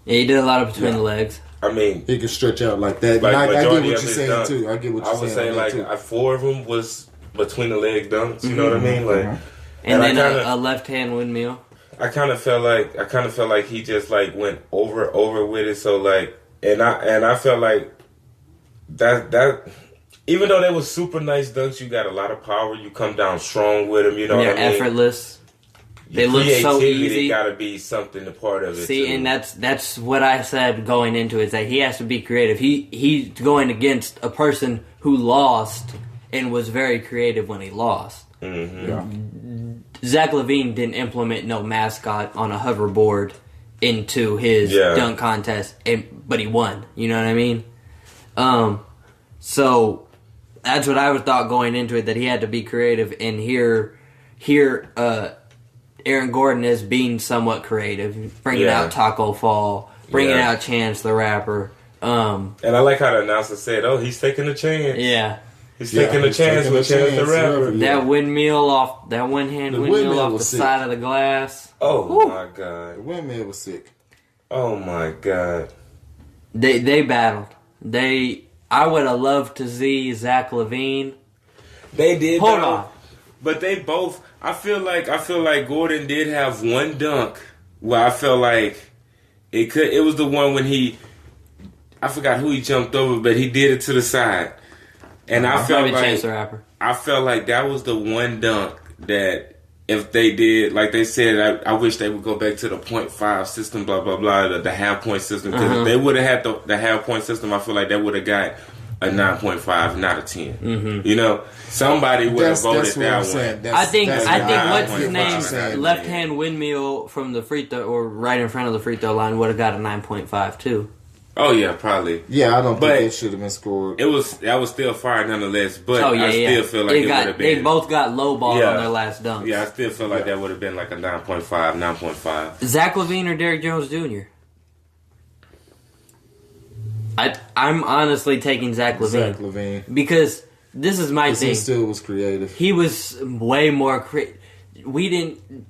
Yeah, he did a lot of between the legs. I mean, he can stretch out like that. Like I get what you're saying too. I get what you're saying. I would say like 4 of them was between the leg dunks. You know what I mean? Like, and then a left hand windmill. I kind of felt like he just like went over with it. So like, and I felt like that. Even though they were super nice dunks, you got a lot of power. You come down strong with them. You know what I mean? Effortless. They look so easy. Got to be something a part of it. See, and that's what I said going into it. Is that he has to be creative. He's going against a person who lost and was very creative when he lost. Mm-hmm. Yeah. Zach LaVine didn't implement no mascot on a hoverboard into his dunk contest, but he won. You know what I mean? So that's what I thought going into it, that he had to be creative, and here Aaron Gordon is being somewhat creative, bringing out Taco Fall, bringing out Chance the Rapper. And I like how the announcer said, "Oh, he's taking a chance." Yeah. He's taking a chance with Chance the Rapper. That windmill off, that one-hand windmill off the side of the glass. Oh, my God. The windmill was sick. Oh, my God. They battled. I would have loved to see Zach LaVine. They did. Hold on. But they both. I feel like Gordon did have one dunk where I felt like it could. It was the one when I forgot who he jumped over, but he did it to the side, and I felt like Chance the Rapper. I felt like that was the one dunk that if they did, like they said, I wish they would go back to the 0.5 system, blah blah blah, the half point system. Because if they would have had the half point system, I feel like they would have got a 9.5, not a 10. You know, somebody would have voted that one. I think what's his name, left hand windmill from the free throw or right in front of the free throw line would have got a 9.5 too. Oh yeah, probably. Yeah, I don't think it should have been scored. That was still fire nonetheless. But I still feel like it would have been. They both got low ball on their last dunks. Yeah, I still feel like that would have been like a 9.5, 9.5. Zach LaVine or Derrick Jones Jr.? I'm honestly taking Zach LaVine. Zach LaVine. Because this is my thing. He still was creative. He was way more creative.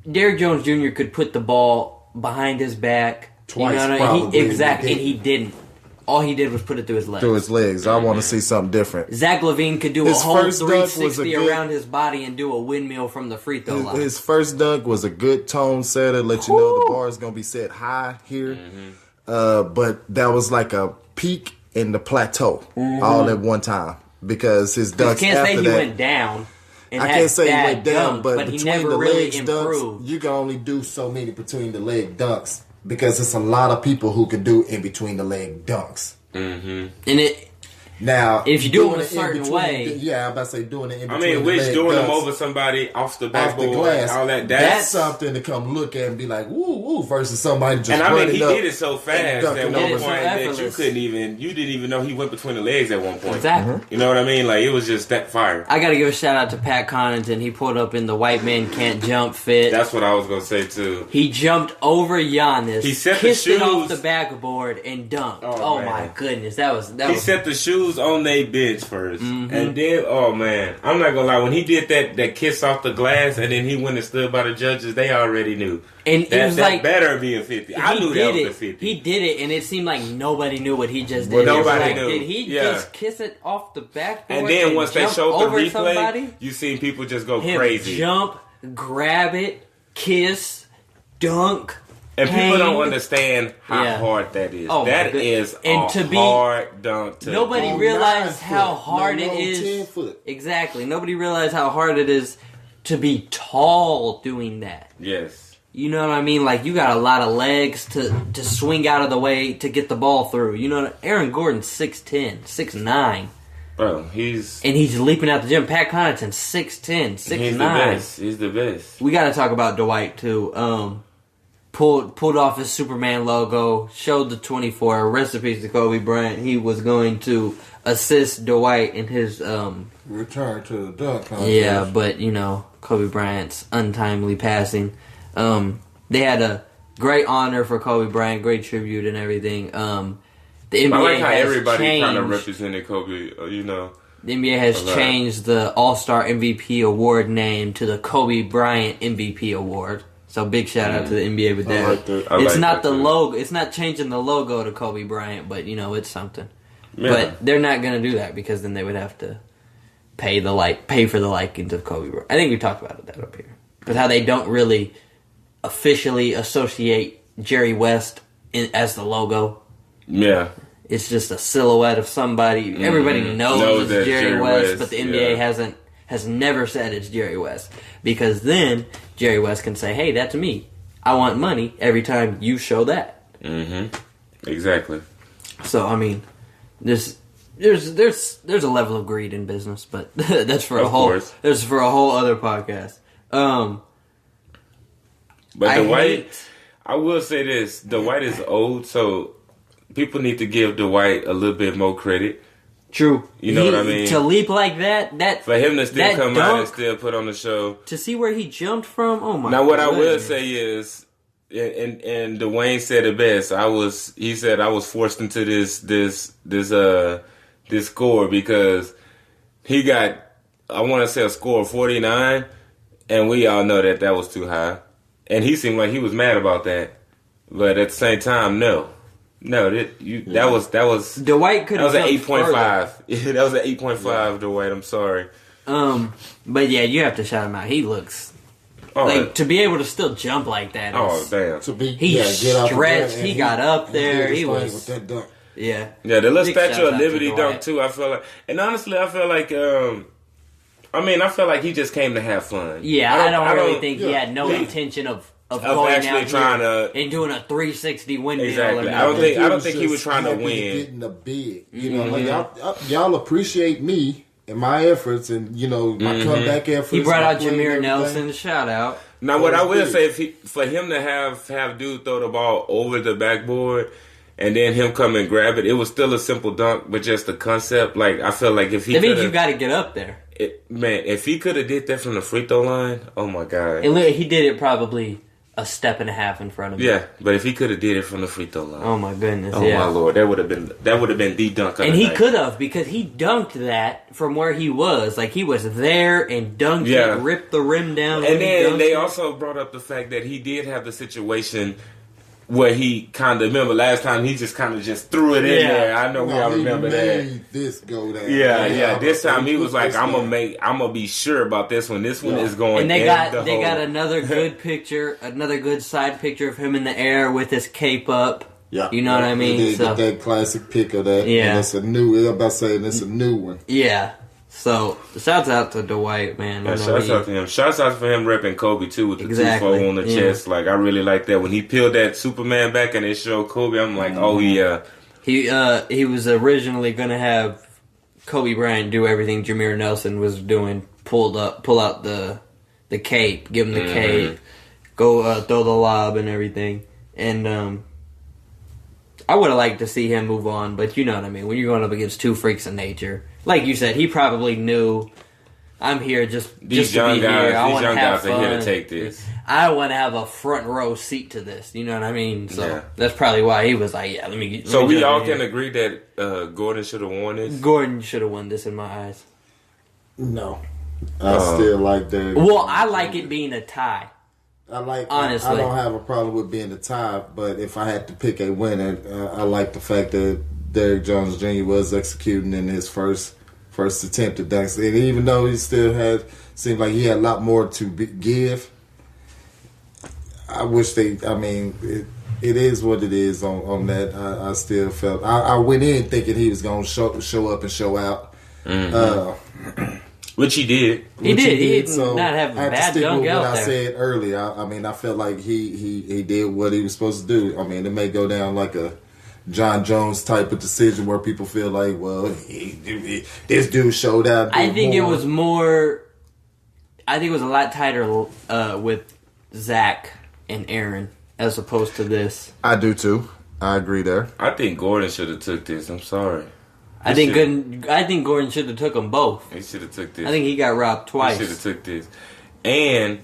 Derrick Jones Jr. could put the ball behind his back. Twice, probably. Exactly, and he didn't. All he did was put it through his legs. I want to see something different. Zach LaVine could do a whole 360 around his body and do a windmill from the free throw line. His first dunk was a good tone setter, let you know the bar is going to be set high here. But that was like a peak in the plateau all at one time. Because his dunks can't say he went down. I can't say he went down, dunks, but between the really legs dunks, you can only do so many between the leg dunks. Because it's a lot of people who can do in between the leg dunks. And if you do it in a certain way, I'm about to say doing it in between. Doing them over somebody off the backboard, glass, all that's something to come look at and be like, woo, versus somebody just. And he did it so fast at one point that you didn't even know he went between the legs at one point. Exactly. You know what I mean? Like it was just that fire. I got to give a shout out to Pat Connaughton. He pulled up in the white man can't jump fit. That's what I was gonna say too. He jumped over Giannis. He set kissed the shoes it off the backboard and dunked. Oh my goodness, that was. He set the shoes on their bench first, and then I'm not gonna lie. When he did that kiss off the glass, and then he went and stood by the judges, they already knew. And it was like better be a 50. I knew that was a 50. He did it, and it seemed like nobody knew what he just did. Well, nobody knew. Did he just kiss it off the backboard? And then once they showed the replay, somebody? You seen people just go crazy. Jump, grab it, kiss, dunk. And people don't understand how hard that is. That is hard dunk. Nobody realized how hard it is. 10 foot. Exactly. Nobody realized how hard it is to be tall doing that. Yes. You know what I mean? Like, you got a lot of legs to swing out of the way to get the ball through. You know, Aaron Gordon's 6'10", 6'9". Bro, he's leaping out the gym. Pat Connaughton, 6'10", 6'9". He's the best. We got to talk about Dwight, too. Pulled off his Superman logo, showed the 24. Recipes to Kobe Bryant. He was going to assist Dwight in his return to the dunk contest. Yeah, but Kobe Bryant's untimely passing. They had a great honor for Kobe Bryant, great tribute and everything. The NBA I like how has everybody changed. kind of represented Kobe. The NBA has changed the All-Star MVP award name to the Kobe Bryant MVP award. So big shout out to the NBA with that. It's not the logo. It's not changing the logo to Kobe Bryant, but it's something. Yeah. But they're not going to do that because then they would have to pay for the likings of Kobe Bryant. I think we talked about that up here. But how they don't really officially associate Jerry West as the logo. Yeah. It's just a silhouette of somebody. Mm-hmm. Everybody knows it's Jerry West, but the NBA has never said it's Jerry West. Because then Jerry West can say, hey, that's me. I want money every time you show that. Mm-hmm. Exactly. So, I mean, there's a level of greed in business, but that's for a whole other podcast. But Dwight, I will say this: Dwight is old, so people need to give Dwight a little bit more credit. True. You know what I mean? To leap like that for him to still come out and still put on the show. To see where he jumped from, oh my god. Now what I will say is, and Dwayne said it best, he said I was forced into this score because he got, I want to say a score of 49, and we all know that was too high. And he seemed like he was mad about that. But at the same time, no. No, that was Dwight could have that was an 8.5. Yeah, that was an 8.5, Dwight. I'm sorry. But yeah, you have to shout him out. He looks to be able to still jump like that. Damn! He stretched. He got up there. He was with that dunk. Yeah. Yeah, the little Statue of Liberty dunk too. I feel like, and honestly, I feel like. I feel like he just came to have fun. Yeah, I don't really think he had no intention of going actually out trying to and doing a 360 windmill. Exactly. Or I don't think he was trying to win. Getting the big, you know, like y'all appreciate me and my efforts, and you know my comeback efforts. He brought out Jameer Nelson. Shout out. Now, what I will say, for him to have dude throw the ball over the backboard. And then him come and grab it. It was still a simple dunk, but just the concept. Like, I feel like if he, that means you got to get up there. If he could have did that from the free throw line, oh my god! And he did it probably a step and a half in front of him. Yeah, but if he could have did it from the free throw line, oh my goodness! Oh my lord, that would have been the dunk. And he could have, because he dunked that from where he was. Like, he was there and dunked it, ripped the rim down. And then they also brought up the fact that he did have the situation where he kind of, remember last time he just kind of just threw it in there. I know we all remember that. This go down. Yeah. This time he was like, I'm gonna be sure about this one. This one is going. And they got another good picture, another good side picture of him in the air with his cape up. Yeah, you know what I mean. They get that classic pic of that. Yeah, and it's a new. I'm about to say it's a new one. Yeah. So, shouts out to Dwight, man. Yeah, shouts out to him. Shouts out for him repping Kobe, too, with the 2-4 on the chest. Like, I really like that. When he peeled that Superman back and they showed Kobe, I'm like, oh, yeah. He was originally going to have Kobe Bryant do everything Jameer Nelson was doing. Pull out the cape, give him the cape, go throw the lob and everything. And I would have liked to see him move on, but you know what I mean. When you're going up against two freaks of nature, like you said, he probably knew, I'm here just to be here. These young guys are here to take this. I want to have a front row seat to this. You know what I mean? So that's probably why he was like, let me. So we all can agree that Gordon should have won this. Gordon should have won this in my eyes. No, I still like that. Well, I like it being a tie. Honestly, I don't have a problem with being a tie, but if I had to pick a winner, I like the fact that Derrick Jones Jr. was executing in his first attempt at dunks, and even though he still seemed like he had a lot more to give, I wish it is what it is on that. I still felt I went in thinking he was going to show up and show out. Which he did. He did so not have a bad dunk out there. I said earlier. I felt like he did what he was supposed to do. I mean, it may go down like a John Jones type of decision where people feel like, well, this dude showed out. I think it was more. I think it was a lot tighter with Zach and Aaron as opposed to this. I do too. I agree there. I think Gordon should have took this. I'm sorry. I think Gordon should have took them both. He should have took this. I think he got robbed twice. He should have took this. And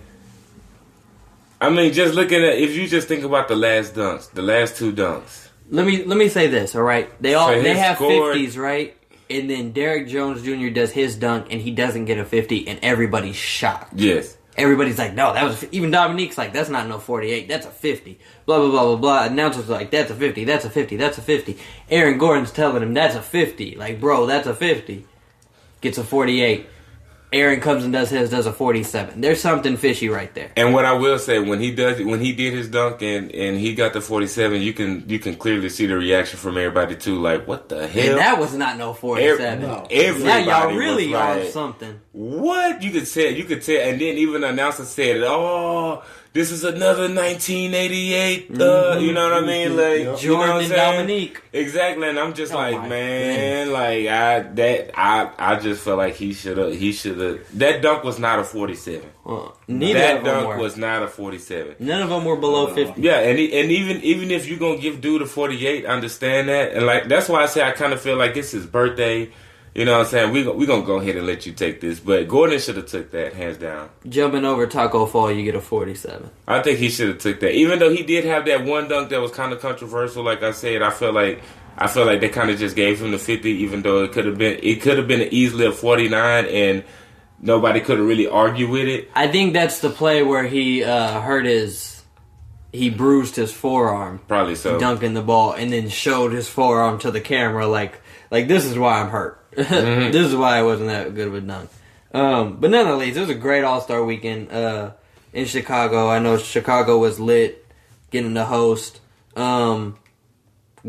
I mean, just looking at, if you just think about the last two dunks. Let me say this, all right? They have 50s, right? And then Derrick Jones Jr. does his dunk and he doesn't get a 50 and everybody's shocked. Yes. Everybody's like, no, that was... Even Dominique's like, that's not no 48, that's a 50. Blah, blah, blah, blah, blah. Announcers like, that's a 50, that's a 50, that's a 50. Aaron Gordon's telling him, that's a 50. Like, bro, that's a 50. Gets a 48. Aaron comes and does a 47. There's something fishy right there. And what I will say, when he did his dunk and he got the 47, you can clearly see the reaction from everybody too. Like, what the hell? And that was not no 47. Everybody now y'all really was are something. What? You could tell, and then even the announcer said, "Oh, this is another 1988." You know what I mean? Like Jordan and Dominique. Exactly, and I'm just man, like I just felt like he should have. That dunk was not a 47. That dunk was not a 47. None of them were below 50. Yeah, and even if you're gonna give dude a 48, understand that, and like that's why I say I kind of feel like it's his birthday. You know what I'm saying? We gonna go ahead and let you take this, but Gordon should have took that hands down. Jumping over Taco Fall, you get a 47. I think he should have took that, even though he did have that one dunk that was kind of controversial. Like I said, I feel like they kind of just gave him the 50, even though it could have been easily a 49, and nobody could have really argued with it. I think that's the play where he he bruised his forearm, probably so, dunking the ball, and then showed his forearm to the camera, like this is why I'm hurt. This is why I wasn't that good of a dunk. But none of these, it was a great All-Star weekend in Chicago. I know Chicago was lit, getting the host.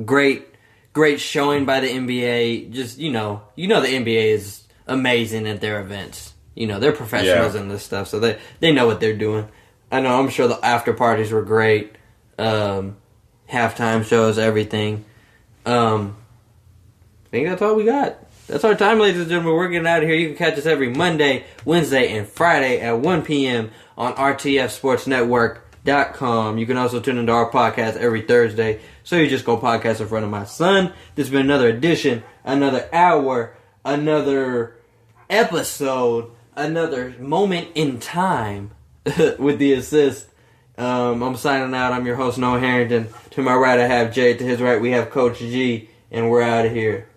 Great showing by the NBA. Just, the NBA is amazing at their events. They're professionals in this stuff, so they know what they're doing. I'm sure the after parties were great. Halftime shows, everything. I think that's all we got. That's our time, ladies and gentlemen. We're getting out of here. You can catch us every Monday, Wednesday, and Friday at 1 p.m. on RTFSportsNetwork.com. You can also tune into our podcast every Thursday. So you just go podcast in front of my son. This has been another edition, another hour, another episode, another moment in time with the assist. I'm signing out. I'm your host, Noah Harrington. To my right, I have Jay. To his right, we have Coach G. And we're out of here.